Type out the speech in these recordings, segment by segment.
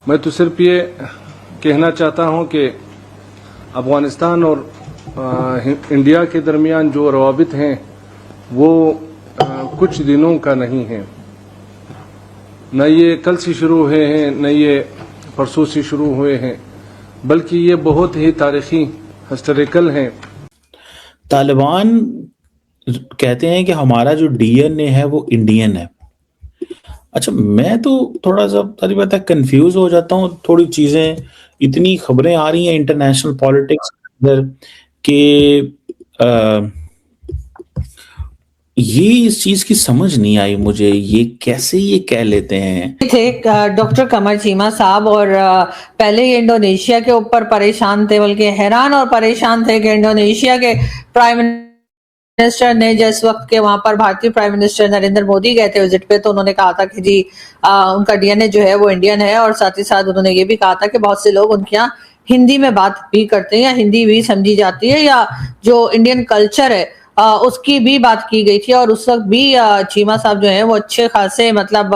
میں تو صرف یہ کہنا چاہتا ہوں کہ افغانستان اور انڈیا کے درمیان جو روابط ہیں وہ کچھ دنوں کا نہیں ہے، نہ یہ کل سے شروع ہوئے ہیں نہ یہ پرسوں سے شروع ہوئے ہیں، بلکہ یہ بہت ہی تاریخی ہسٹوریکل ہیں۔ طالبان کہتے ہیں کہ ہمارا جو ڈی این اے ہے وہ انڈین ہے۔ اچھا، میں تو تھوڑا سا ساری بات ہے کنفیوز ہو جاتا ہوں، تھوڑی چیزیں اتنی خبریں آ رہی ہیں انٹرنیشنل پالیٹکس کے اندر کہ یہ اس چیز کی سمجھ نہیں آئی مجھے، یہ کیسے یہ کہہ لیتے ہیں۔ تھے ڈاکٹر قمر چیمہ صاحب، اور پہلے یہ انڈونیشیا کے اوپر پریشان تھے، بلکہ حیران اور پریشان تھے کہ انڈونیشیا کے پرائم منسٹر نے جس وقت کے وہاں پر بھارتی پرائم منسٹر نریندر مودی گئے تھے وزٹ پہ، تو انہوں نے کہا تھا کہ جی ان کا ڈی این اے جو ہے وہ انڈین ہے، اور ساتھ ہی ساتھ انہوں نے یہ بھی کہا تھا کہ بہت سے لوگ ان کے یہاں ہندی میں بات بھی کرتے ہیں یا ہندی بھی سمجھی جاتی ہے، یا جو انڈین کلچر ہے اس کی بھی بات کی گئی تھی، اور اس وقت بھی چیمہ صاحب جو ہیں وہ اچھے خاصے مطلب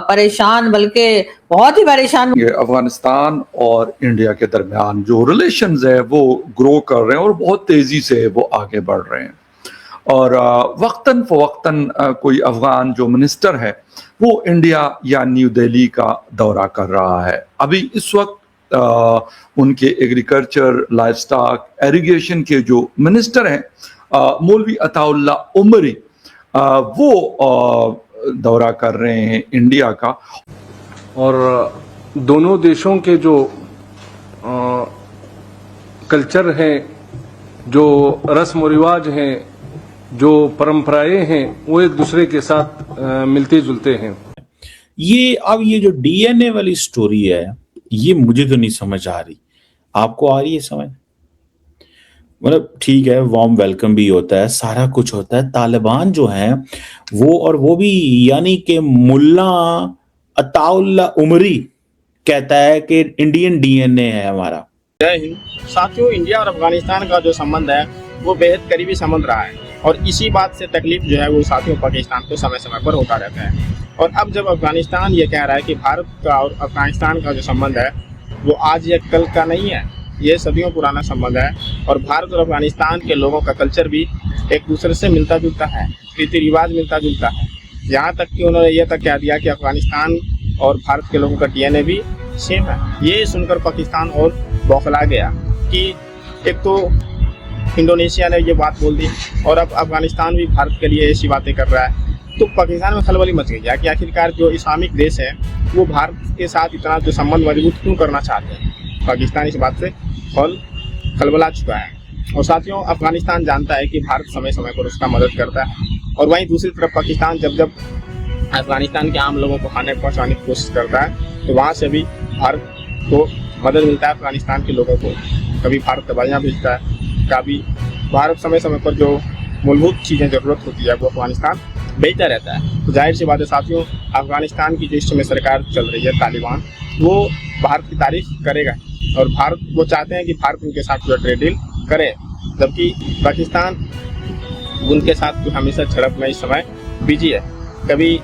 پریشان، بلکہ بہت ہی پریشان۔ یہ افغانستان اور انڈیا کے درمیان جو ریلیشنز ہے وہ گرو کر رہے ہیں اور بہت تیزی سے وہ آگے بڑھ رہے ہیں، اور وقتاً فوقتاً کوئی افغان جو منسٹر ہے وہ انڈیا یا نیو دہلی کا دورہ کر رہا ہے۔ ابھی اس وقت ان کے ایگریکلچر، لائف سٹاک، ایریگیشن کے جو منسٹر ہیں مولوی عطا اللہ عمری، وہ دورہ کر رہے ہیں انڈیا کا۔ اور دونوں دیشوں کے جو کلچر ہیں، جو رسم و رواج ہیں، جو پرمپرائیں ہیں، وہ ایک دوسرے کے ساتھ ملتے جلتے ہیں۔ یہ جو ڈی این اے والی سٹوری ہے یہ مجھے تو نہیں سمجھ آ رہی، آپ کو آ رہی ہے سمجھ؟ مطلب ٹھیک ہے، وارم ویلکم بھی ہوتا ہے، سارا کچھ ہوتا ہے، طالبان جو ہیں وہ بھی یعنی کہ ملا عطا اللہ عمری کہتا ہے کہ انڈین ڈی این اے ہے ہمارا۔ جے ہند ساتھیوں، انڈیا اور افغانستان کا جو سمبند ہے وہ بےحد قریبی سمبند رہا ہے، اور اسی بات سے تکلیف جو ہے وہ ساتھیوں پاکستان کو سمے سمے پر ہوتا رہتا ہے۔ اور اب جب افغانستان یہ کہہ رہا ہے کہ بھارت کا اور افغانستان کا جو سمبند ہے وہ آج یا کل کا نہیں ہے، یہ صدیوں پرانا سمبند ہے، اور بھارت اور افغانستان کے لوگوں کا کلچر بھی ایک دوسرے سے ملتا جلتا ہے، ریتی رواج ملتا جلتا ہے، یہاں تک کہ انہوں نے یہ تک کہہ دیا کہ افغانستان اور بھارت کے لوگوں کا ڈی این اے بھی سیم ہے۔ یہ سن کر پاکستان اور بوکھلا گیا کہ ایک تو انڈونیشیا نے یہ بات بول دی اور اب افغانستان بھی بھارت کے لیے ایسی باتیں کر رہا ہے، تو پاکستان میں خلبلی مچ گئی ہے کہ آخرکار جو اسلامک دیش ہے وہ بھارت کے ساتھ اتنا جو سمبند مضبوط کیوں کرنا چاہتے ہیں۔ پاکستان اس بات سے خلبلا چکا ہے، اور ساتھیوں افغانستان جانتا ہے کہ بھارت سمے سمے پر اس کا مدد کرتا ہے، اور وہیں دوسری طرف پاکستان جب افغانستان کے عام لوگوں کو کھانے پہنچانے کی کوشش کرتا ہے تو وہاں سے بھی بھارت کو مدد ملتا ہے افغانستان کے لوگوں کو، کبھی بھارت دوائیاں بھیجتا ہے، کبھی بھارت سمے سمے پر جو مولبھوت چیزیں ضرورت ہوتی ہے وہ افغانستان بھیجتا رہتا ہے۔ تو ظاہر سی بات ہے ساتھیوں، افغانستان کی جو اس میں سرکار چل رہی ہے طالبان، وہ بھارت کی تعریف کرے گا، اور بھارت وہ چاہتے ہیں کہ بھارت ان کے ساتھ جو ٹریڈ ڈیل کرے، جبکہ پاکستان ان کے ساتھ جو ہمیشہ جھڑپ میں اس سمے بزی ہے۔ کبھی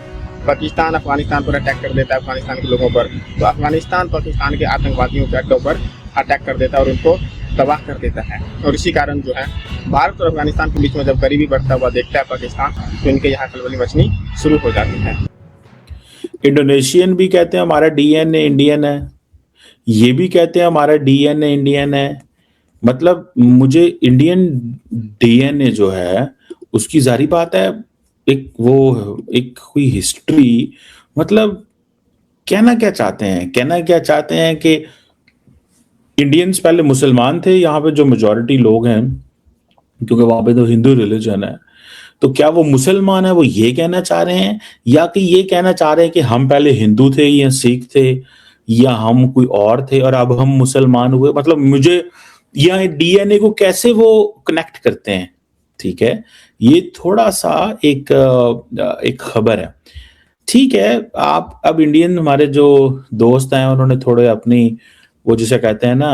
پاکستان افغانستان پر اٹیک کر دیتا ہے، افغانستان کے لوگوں پر، تو افغانستان پاکستان کے آتنکوادیوں کے اڈوں پر اٹیک کر دیتا ہے اور ان کو تباہ کر دیتا ہے، اور اسی کارن جو ہے بھارت اور افغانستان کے بیچ میں جب قریبی بڑھتا ہوا دیکھتا ہے پاکستان تو ان کے یہاں خلبلی مچنی شروع ہو جاتی ہے۔ انڈونیشین بھی کہتے ہیں ہمارا ڈی این اے انڈین ہے، یہ بھی کہتے ہیں ہمارا ڈی این اے انڈین ہے۔ مطلب مجھے انڈین ڈی این اے جو ہے اس کی ظاہری بات ہے ایک کوئی ہسٹری، مطلب کہنا کیا چاہتے ہیں کہ انڈینز پہلے مسلمان تھے، یہاں پہ جو میجورٹی لوگ ہیں کیونکہ وہاں پہ تو ہندو ریلیجن ہے، تو کیا وہ مسلمان ہیں، وہ یہ کہنا چاہ رہے ہیں، یا کہ یہ کہنا چاہ رہے ہیں کہ ہم پہلے ہندو تھے یا سکھ تھے یا ہم کوئی اور تھے اور اب ہم مسلمان ہوئے؟ مطلب مجھے یہاں ڈی این اے کو کیسے وہ کنیکٹ کرتے ہیں؟ ٹھیک ہے، یہ تھوڑا سا ایک خبر ہے۔ ٹھیک ہے، آپ اب انڈین ہمارے جو دوست ہیں انہوں نے تھوڑے اپنی وہ جسے کہتے ہیں نا